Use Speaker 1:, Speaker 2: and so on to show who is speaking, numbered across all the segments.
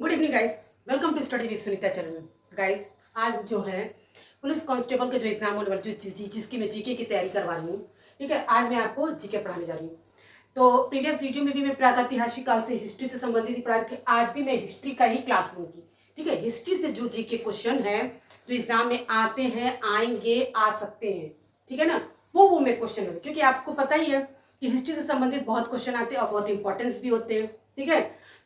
Speaker 1: Good evening guys, welcome to study with Sunita Charan. Guys, आज जो है पुलिस कांस्टेबल का जो एग्जाम होने वाला जिसकी मैं जीके की तैयारी करवा रही हूँ। ठीक है, आज मैं आपको जीके पढ़ाने जा रही हूँ। तो प्रीवियस वीडियो में भी मैं प्रागैतिहासिक काल से हिस्ट्री से संबंधित ही पढ़ाई थी। आज भी मैं हिस्ट्री का ही क्लास लूंगी। ठीक है, हिस्ट्री से जो जीके क्वेश्चन है जो एग्जाम में आते हैं, आएंगे, आ सकते हैं, ठीक है ना, वो मैं क्वेश्चन है, क्योंकि आपको पता ही है कि हिस्ट्री से संबंधित बहुत क्वेश्चन आते हैं और बहुत इंपॉर्टेंस भी होते हैं। ठीक है,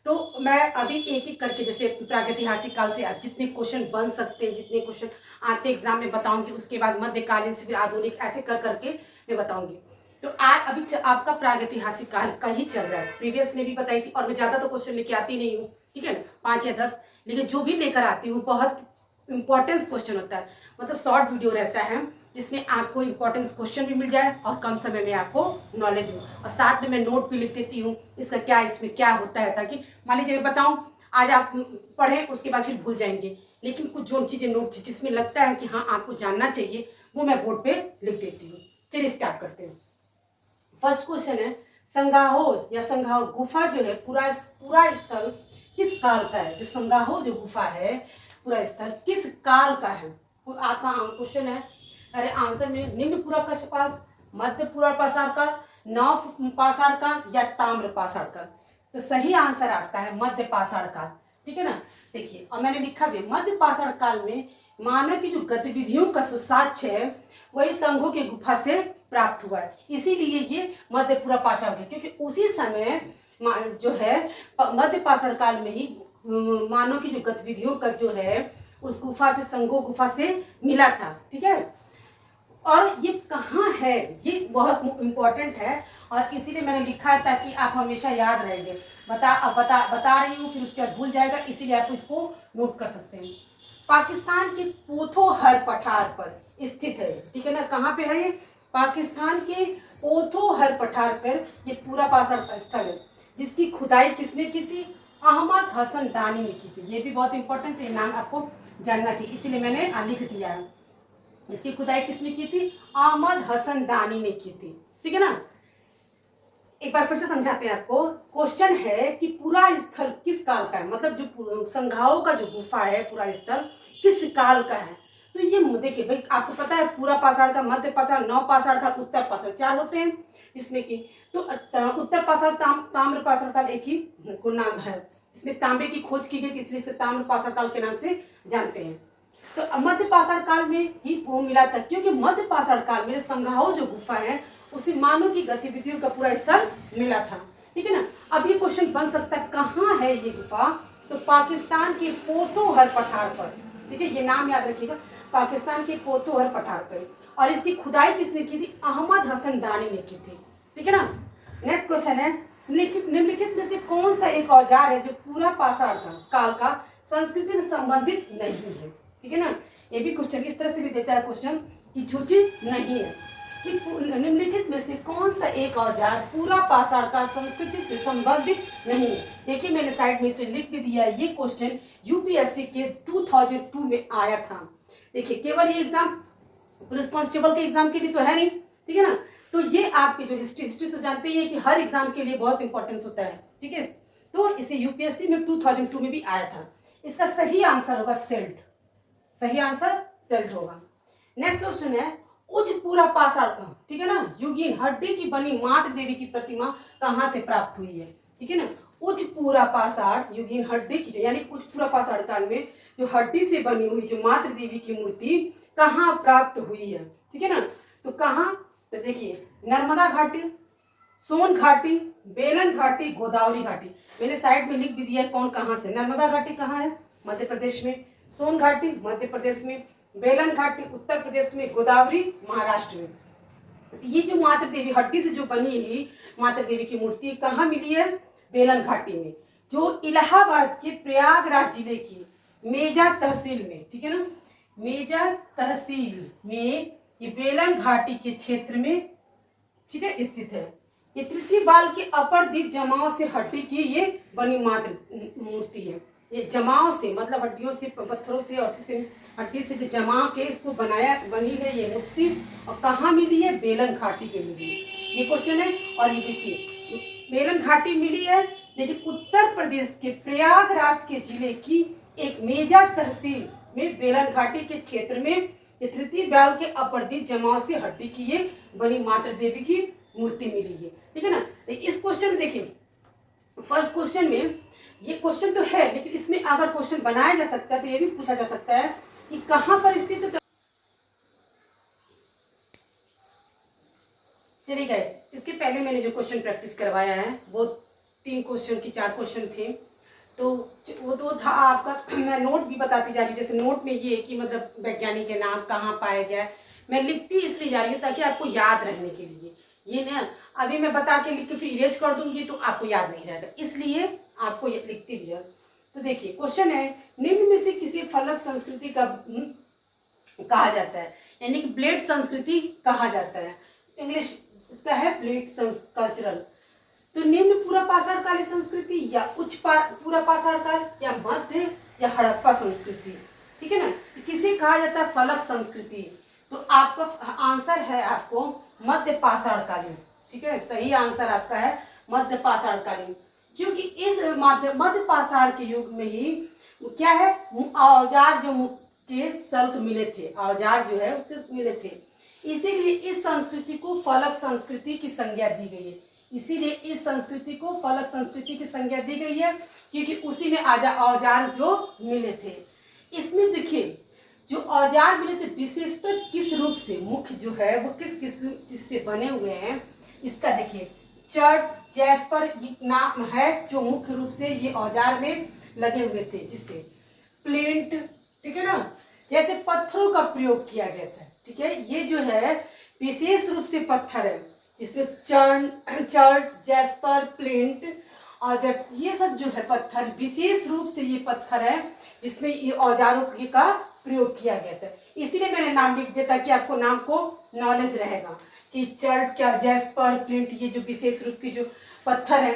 Speaker 1: तो मैं अभी एक एक करके, जैसे प्रागैतिहासिक काल से आप जितने क्वेश्चन बन सकते हैं, जितने क्वेश्चन आते एग्जाम में बताऊंगी, उसके बाद मध्यकालीन से आधुनिक, ऐसे कर करके मैं बताऊंगी। तो आज अभी आपका प्रागैतिहासिक काल का ही चल रहा है। प्रीवियस में भी बताई थी, और मैं ज्यादा तो क्वेश्चन लेके आती नहीं हूँ, ठीक है ना, 5 या 10, लेकिन जो भी लेकर आती हूँ बहुत इंपॉर्टेंस क्वेश्चन होता है, मतलब शॉर्ट वीडियो रहता है जिसमें आपको इंपॉर्टेंस क्वेश्चन भी मिल जाए और कम समय में आपको नॉलेज भी, और साथ में मैं नोट भी लिख देती हूँ इसका क्या, इसमें क्या होता है, ताकि मान लीजिए मैं बताऊँ आज आप पढ़ें, उसके बाद फिर भूल जाएंगे, लेकिन कुछ जो चीज़ें नोट जिसमें लगता है कि हाँ आपको जानना चाहिए, वो मैं बोर्ड पे लिख देती हूँ। चलिए स्टार्ट करते हैं। फर्स्ट क्वेश्चन है, संगाहो या संगाहो गुफा जो है, पूरा पूरा स्थल किस काल का है? जो संगाहो जो गुफा है, पूरा स्थल किस काल का है? आपका क्वेश्चन है। अरे आंसर में निम्न पूर्व पाषाण, मध्य पूर्व पाषाण काल, नव पाषाण काल या ताम्र पाषाण काल? तो सही आंसर आपका है मध्य पाषाण काल। ठीक है ना, देखिए, और मैंने लिखा भी मध्य पाषाण काल में मानव की जो गतिविधियों का सुसाक्ष्य है वही संघों की गुफा से प्राप्त हुआ है, इसीलिए ये मध्य पूर्व पाषाण है, क्योंकि उसी समय जो है मध्य पाषाण काल में ही मानव की जो गतिविधियों का जो है उस गुफा से, संघो गुफा से मिला था। ठीक है, और ये कहाँ है, ये बहुत इम्पोर्टेंट है, और इसीलिए मैंने लिखा है ताकि आप हमेशा याद रहेंगे। बता रही हूँ, फिर उसके बाद भूल जाएगा, इसीलिए आप इसको नोट कर सकते हैं। पाकिस्तान के पोथोहर पठार पर स्थित है। ठीक है ना, कहाँ पे है ये? पाकिस्तान के पोथोहर पठार पर ये पूरा पाषाण स्थल है, जिसकी खुदाई किसने की थी? अहमद हसन दानी ने की थी। ये भी बहुत इंपॉर्टेंट है, ये नाम आपको जानना चाहिए, इसीलिए मैंने लिख दिया है। इसकी खुदाई किसने की थी? अहमद हसन दानी ने की थी। ठीक है ना, एक बार फिर से समझाते हैं आपको। क्वेश्चन है कि पूरा स्थल किस काल का है, मतलब जो संघाओं का जो गुफा है, पूरा स्थल किस काल का है? तो ये देखिए भाई, आपको पता है पूरा पाषाण का, मध्य पाषाण, नव पाषाण का, उत्तर पाषाण, 4 होते हैं, जिसमें कि तो उत्तर पाषाण ताम्र पाषाण काल एक ही नाम है। इसमें तांबे की खोज की गई, इसलिए इसे ताम्र पाषाण काल के नाम से जानते हैं। तो मध्य पाषाण काल में ही वो मिला था, क्योंकि मध्य पाषाण काल में जो संघाओं जो गुफा है उसी मानव की गतिविधियों का पूरा स्थल मिला था। ठीक है ना, अब ये क्वेश्चन बन सकता है कहाँ है ये गुफा? तो पाकिस्तान के पोथोहर पठार पर। ठीक है, ये नाम याद रखिएगा, पाकिस्तान के पोथोहर पठार पर, और इसकी खुदाई किसने की थी? अहमद हसन दानी ने की थी। ठीक है ना, नेक्स्ट क्वेश्चन है, निम्नलिखित में से कौन सा एक औजार है जो पूरा पाषाण काल का संस्कृति से संबंधित नहीं है? ठीक है ना, ये भी क्वेश्चन इस तरह से भी देता है क्वेश्चन कि सूचित नहीं है कि निम्नलिखित में से कौन सा एक औजार पूरा पाषाण काल संस्कृति से संबंधित नहीं है। देखिए, मैंने साइड में इसे लिख भी दिया, ये क्वेश्चन यूपीएससी के 2002 में आया था। देखिए, केवल ये एग्जाम पुलिस कांस्टेबल के एग्जाम के लिए तो है नहीं, ठीक है ना, तो ये आपकी जो हिस्ट्री से जानते हैं कि हर एग्जाम के लिए बहुत इंपॉर्टेंस होता है। ठीक है, तो इसे यूपीएससी में 2002 में भी आया था। इसका सही आंसर होगा सेल्ट। सही आंसर सेल्ट होगा। नेक्स्ट क्वेश्चन है, उच्च पूरा पाषाण, ठीक है ना, युगीन हड्डी की बनी मातृ देवी की प्रतिमा कहाँ से प्राप्त हुई है? ठीक है ना, उच्च पूरा पाषाण युगीन हड्डी की, यानी उच्च पूरा पाषाण काल में जो हड्डी से बनी हुई जो मातृ देवी की मूर्ति कहाँ प्राप्त हुई है? ठीक है ना, तो कहाँ? तो देखिए, नर्मदा घाटी, सोन घाटी, बेलन घाटी, गोदावरी घाटी। मैंने साइड में लिख भी दिया कौन कहाँ से। नर्मदा घाटी कहाँ है? मध्य प्रदेश में। सोन घाटी मध्य प्रदेश में। बेलन घाटी उत्तर प्रदेश में। गोदावरी महाराष्ट्र में। ये जो मातृ देवी हड्डी से जो बनी हुई मातृ देवी की मूर्ति कहाँ मिली है? बेलन घाटी में, जो इलाहाबाद के प्रयागराज जिले की मेजा तहसील में। ठीक है ना, मेजा तहसील में ये बेलन घाटी के क्षेत्र में, ठीक है, स्थित है। ये तृतीय बाल के अपर दीप जमाव से हड्डी की ये बनी मातृ मूर्ति है। ये जमाव से मतलब हड्डियों से, पत्थरों से और से हड्डी से जो जमा के इसको बनी है ये मूर्ति, और कहाँ मिली है? बेलन घाटी पे मिली है। ये क्वेश्चन है। और ये देखिए, मेलन घाटी मिली है, लेकिन उत्तर प्रदेश के प्रयागराज के जिले की एक मेजा तहसील में बेलन घाटी के क्षेत्र में ये तृतीय बैल के अपरदित जमाव से हड्डी की ये बनी मातृ देवी की मूर्ति मिली है। ठीक है ना। तो इस क्वेश्चन में देखिए, फर्स्ट क्वेश्चन में ये क्वेश्चन तो है, लेकिन इसमें अगर क्वेश्चन बनाया जा सकता है तो ये भी पूछा जा सकता है कि कहाँ पर स्थित। चलिए गाइस, इसके पहले मैंने जो क्वेश्चन प्रैक्टिस करवाया है वो 3 क्वेश्चन की 4 क्वेश्चन थे, तो वो तो था आपका। मैं नोट भी बताती जा रही हूँ, जैसे नोट में ये कि मतलब वैज्ञानिक के नाम कहाँ पाया गया है, मैं लिखती इसलिए जा रही हूँ ताकि आपको याद रहने के लिए। ये ना अभी मैं बता के लिख के फिर इरेज कर दूंगी तो आपको याद नहीं रहेगा, इसलिए आपको ये लिखती भी है। तो देखिए क्वेश्चन है, निम्न में से किसी फलक संस्कृति का कहा जाता है, यानी कि ब्लेड संस्कृति कहा जाता है। इंग्लिश इसका है ब्लेड कल्चरल। तो निम्न पूरा पाषाण कालीन संस्कृति या पूरा पाषाण काल या मध्य या हड़प्पा संस्कृति। ठीक है ना। तो किसे कहा जाता है फलक संस्कृति, तो आपका आंसर है आपको मध्य पाषाण कालीन। ठीक है, सही आंसर आपका है मध्य पाषाण कालीन, क्योंकि इस मध्य पाषाण के युग में ही क्या है, औजार जो के सल्क मिले थे, औजार जो है उसके मिले थे, इसीलिए इस संस्कृति को फलक संस्कृति की संज्ञा दी गई है। इसीलिए इस संस्कृति को फलक संस्कृति की संज्ञा दी गई है, क्योंकि उसी में औजार जो मिले थे। इसमें देखिए जो औजार मिले थे विशेषतर किस रूप से, मुख्य जो है वो किस चीज से बने हुए हैं, इसका देखिए चर्ट जैस्पर नाम है जो मुख्य रूप से ये औजार में लगे हुए थे, जिससे प्लिंट, ठीक है ना, जैसे पत्थरों का प्रयोग किया गया था। ठीक है, ये जो है विशेष रूप से पत्थर है जिसमें चर्ट जैस्पर प्लिंट और ये सब जो है पत्थर विशेष रूप से ये पत्थर है जिसमें ये औजारों का प्रयोग किया गया था। इसीलिए मैंने नाम लिख दिया ताकि आपको नाम को नॉलेज रहेगा कि चर्ट क्या जैस्पर प्लिंट ये जो विशेष रूप के जो पत्थर है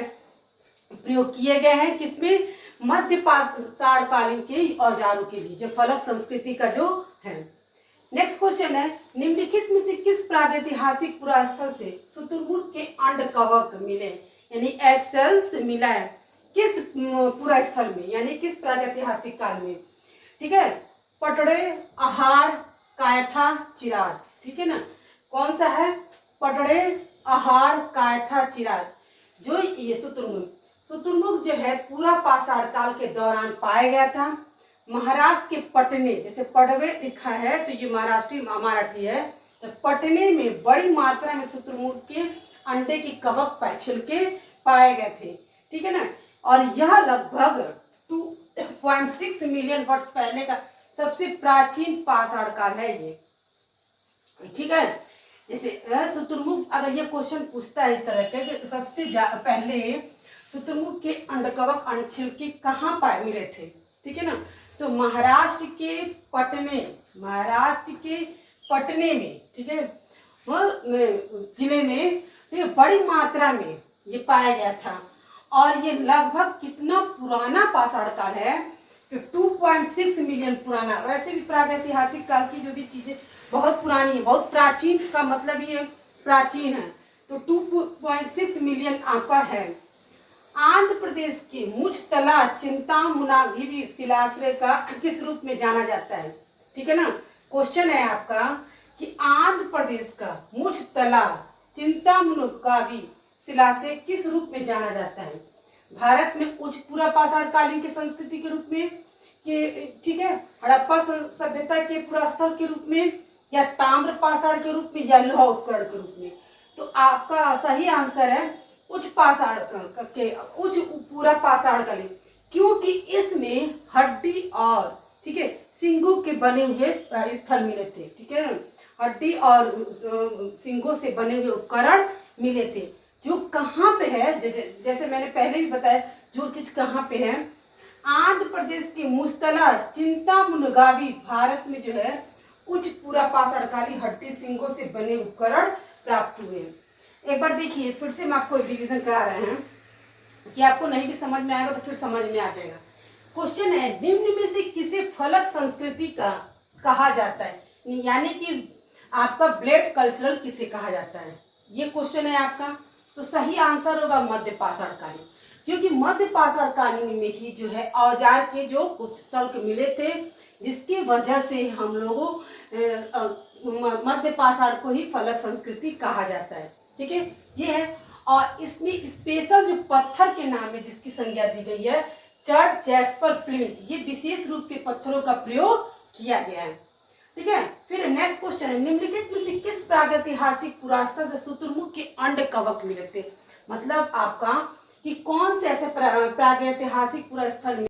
Speaker 1: प्रयोग किए गए हैं किसमें, मध्य पाषाण कालीन के औजारों के लिए, जो फलक संस्कृति का जो है। नेक्स्ट क्वेश्चन है, निम्नलिखित में से किस प्रागैतिहासिक पुरास्थल से शुतुरमुर्ग के अंड कवक मिले, यानी एक्सेल्स मिला है किस पूरा स्थल में, यानी किस प्रागैतिहासिक काल में। ठीक है, पटड़े, आहार, कायथा, चिराग। ठीक है ना, कौन सा है, पटड़े, आहार, कायथा, चिराग। जो ये शुतुरमुर्ग जो है पूरा पाषाण काल के दौरान पाया गया था। महाराष्ट्र के पटने, जैसे पटवे लिखा है तो ये महाराष्ट्री मराठी है, तो पटने में बड़ी मात्रा में शुतुरमुर्ग के अंडे की कवक छिलके पाए गए थे। ठीक है ना, और यह लगभग 2.6 मिलियन वर्ष पहले का सबसे प्राचीन पाषाण काल है ये। ठीक है, जैसे शुतुरमुर्ग अगर ये क्वेश्चन पूछता है इस तरह के, सबसे पहले शुतुरमुर्ग के अंडकवक छिलके कहाँ पाए मिले थे। ठीक है ना, तो महाराष्ट्र के पटने में, ठीक है, जिले में, तो ये बड़ी मात्रा में ये पाया गया था। और ये लगभग कितना पुराना पाषाण काल है, तो 2.6 मिलियन पुराना। वैसे भी प्रागैतिहासिक काल की जो भी चीजें बहुत पुरानी है, बहुत प्राचीन का मतलब ये प्राचीन है, तो 2.6 मिलियन आपका है। आंध्र प्रदेश के मुचतला चिंतामुनागिरी शिलाश्रय का किस रूप में जाना जाता है। ठीक है ना, क्वेश्चन है आपका कि आंध्र प्रदेश का मुचतला चिंतामुनागिरी शिलाश्रय किस रूप में जाना जाता है, भारत में उच्च पूरा पाषाण कालीन की संस्कृति के रूप में, कि ठीक है, हड़प्पा सभ्यता के पुरास्थल के रूप में, या ताम्र पाषाण के रूप में, या लौह उपकरण के रूप में। तो आपका सही आंसर है उच्च पाषाण के उच्च पूरा पाषाण कालीन, क्योंकि इसमें हड्डी और, ठीक है, सिंगों के बने हुए स्थल मिले थे। ठीक है, हड्डी और सिंगों से बने हुए उपकरण मिले थे, जो कहाँ पे है, जैसे मैंने पहले भी बताया जो चीज कहाँ पे है, आंध्र प्रदेश के मुचतला चिंतामुनागिरी भारत में जो है उच्च पूरा पाषाणकालीन हड्डी सिंगों से बने उपकरण प्राप्त हुए। एक बार देखिए, फिर से हम आपको रिवीजन करा रहे हैं कि आपको नहीं भी समझ में आएगा तो फिर समझ में आ जाएगा। क्वेश्चन है, निम्न में से किसे फलक संस्कृति का कहा जाता है, यानी कि आपका ब्लेड कल्चरल किसे कहा जाता है, ये क्वेश्चन है आपका। तो सही आंसर होगा मध्य पाषाण कालीन, क्योंकि मध्य पाषाण कालीन में ही जो है औजार के जो कुछ शल्क मिले थे, जिसकी वजह से हम लोगों मध्य पाषाण को ही फलक संस्कृति कहा जाता है। ठीक है, ये है। और इसमें स्पेशल जो पत्थर के नाम है जिसकी संज्ञा दी गई है चर्च जैस्पर फ्लिंट, ये विशेष रूप के पत्थरों का प्रयोग किया गया है। ठीक है, फिर नेक्स्ट क्वेश्चन है, निम्नलिखित में से किस प्रागैतिहासिक पुरास्थल से शुतुरमुर्ग के अंड कवक मिले थे? मतलब आपका कि कौन से ऐसे प्रागैतिहासिक पुरास्थल